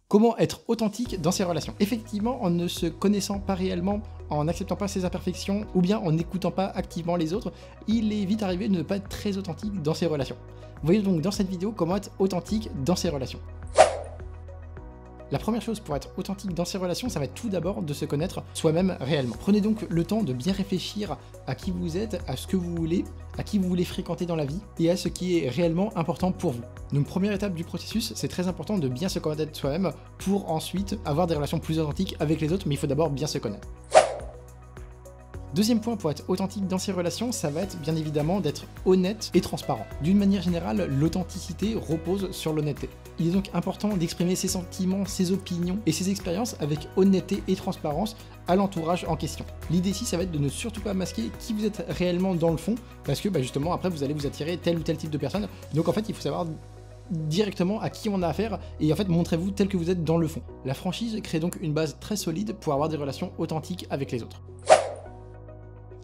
Comment être authentique dans ses relations? Effectivement, en ne se connaissant pas réellement, en n'acceptant pas ses imperfections, ou bien en n'écoutant pas activement les autres, il est vite arrivé de ne pas être très authentique dans ses relations. Voyez donc dans cette vidéo comment être authentique dans ses relations. La première chose pour être authentique dans ses relations, ça va être tout d'abord de se connaître soi-même réellement. Prenez donc le temps de bien réfléchir à qui vous êtes, à ce que vous voulez, à qui vous voulez fréquenter dans la vie et à ce qui est réellement important pour vous. Donc première étape du processus, c'est très important de bien se connaître soi-même pour ensuite avoir des relations plus authentiques avec les autres, mais il faut d'abord bien se connaître. Deuxième point pour être authentique dans ses relations, ça va être bien évidemment d'être honnête et transparent. D'une manière générale, l'authenticité repose sur l'honnêteté. Il est donc important d'exprimer ses sentiments, ses opinions et ses expériences avec honnêteté et transparence à l'entourage en question. L'idée ici, ça va être de ne surtout pas masquer qui vous êtes réellement dans le fond, parce que justement après vous allez vous attirer tel ou tel type de personne. Donc en fait, il faut savoir directement à qui on a affaire et en fait montrez-vous tel que vous êtes dans le fond. La franchise crée donc une base très solide pour avoir des relations authentiques avec les autres.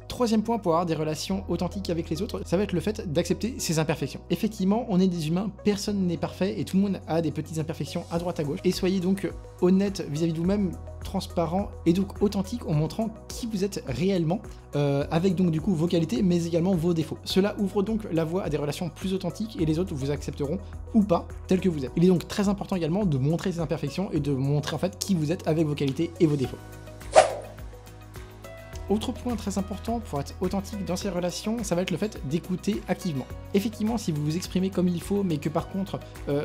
Troisième point pour avoir des relations authentiques avec les autres, ça va être le fait d'accepter ses imperfections. Effectivement, on est des humains, personne n'est parfait et tout le monde a des petites imperfections à droite à gauche. Et soyez donc honnête vis-à-vis de vous-même, transparent et donc authentique en montrant qui vous êtes réellement, avec donc du coup vos qualités mais également vos défauts. Cela ouvre donc la voie à des relations plus authentiques et les autres vous accepteront ou pas tel que vous êtes. Il est donc très important également de montrer ses imperfections et de montrer en fait qui vous êtes avec vos qualités et vos défauts. Autre point très important pour être authentique dans ses relations, ça va être le fait d'écouter activement. Effectivement, si vous vous exprimez comme il faut, mais que par contre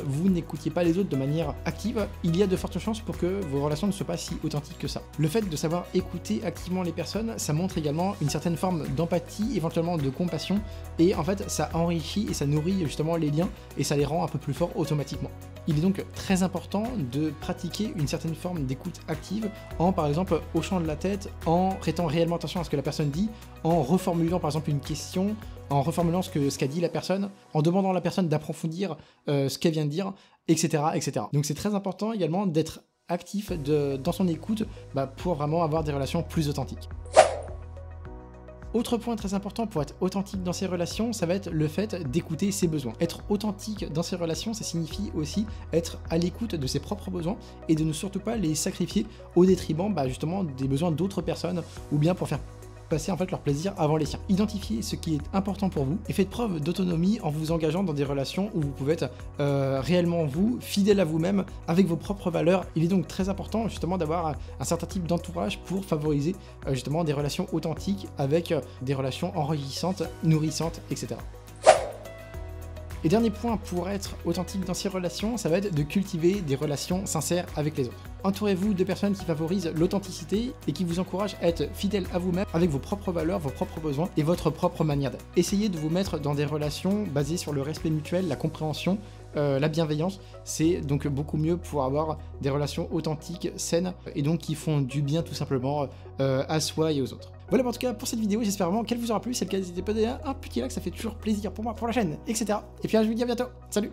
vous n'écoutiez pas les autres de manière active, il y a de fortes chances pour que vos relations ne soient pas si authentiques que ça. Le fait de savoir écouter activement les personnes, ça montre également une certaine forme d'empathie, éventuellement de compassion, et en fait ça enrichit et ça nourrit justement les liens et ça les rend un peu plus forts automatiquement. Il est donc très important de pratiquer une certaine forme d'écoute active en par exemple hochant de la tête, en prêtant réellement attention à ce que la personne dit, en reformulant par exemple une question, en reformulant ce qu'a dit la personne, en demandant à la personne d'approfondir ce qu'elle vient de dire, etc., etc. Donc c'est très important également d'être actif dans son écoute pour vraiment avoir des relations plus authentiques. Autre point très important pour être authentique dans ses relations, ça va être le fait d'écouter ses besoins. Être authentique dans ses relations, ça signifie aussi être à l'écoute de ses propres besoins et de ne surtout pas les sacrifier au détriment justement des besoins d'autres personnes ou bien pour faire passer en fait leur plaisir avant les siens. Identifiez ce qui est important pour vous et faites preuve d'autonomie en vous engageant dans des relations où vous pouvez être réellement vous, fidèle à vous-même, avec vos propres valeurs. Il est donc très important justement d'avoir un certain type d'entourage pour favoriser justement des relations authentiques avec des relations enrichissantes, nourrissantes, etc. Et dernier point pour être authentique dans ses relations, ça va être de cultiver des relations sincères avec les autres. Entourez-vous de personnes qui favorisent l'authenticité et qui vous encouragent à être fidèle à vous-même avec vos propres valeurs, vos propres besoins et votre propre manière d'être. Essayez de vous mettre dans des relations basées sur le respect mutuel, la compréhension, la bienveillance. C'est donc beaucoup mieux pour avoir des relations authentiques, saines et donc qui font du bien tout simplement à soi et aux autres. Voilà en tout cas pour cette vidéo, j'espère vraiment qu'elle vous aura plu. Si c'est le cas, n'hésitez pas à donner un petit like, ça fait toujours plaisir pour moi, pour la chaîne, etc. Et puis je vous dis à bientôt, salut!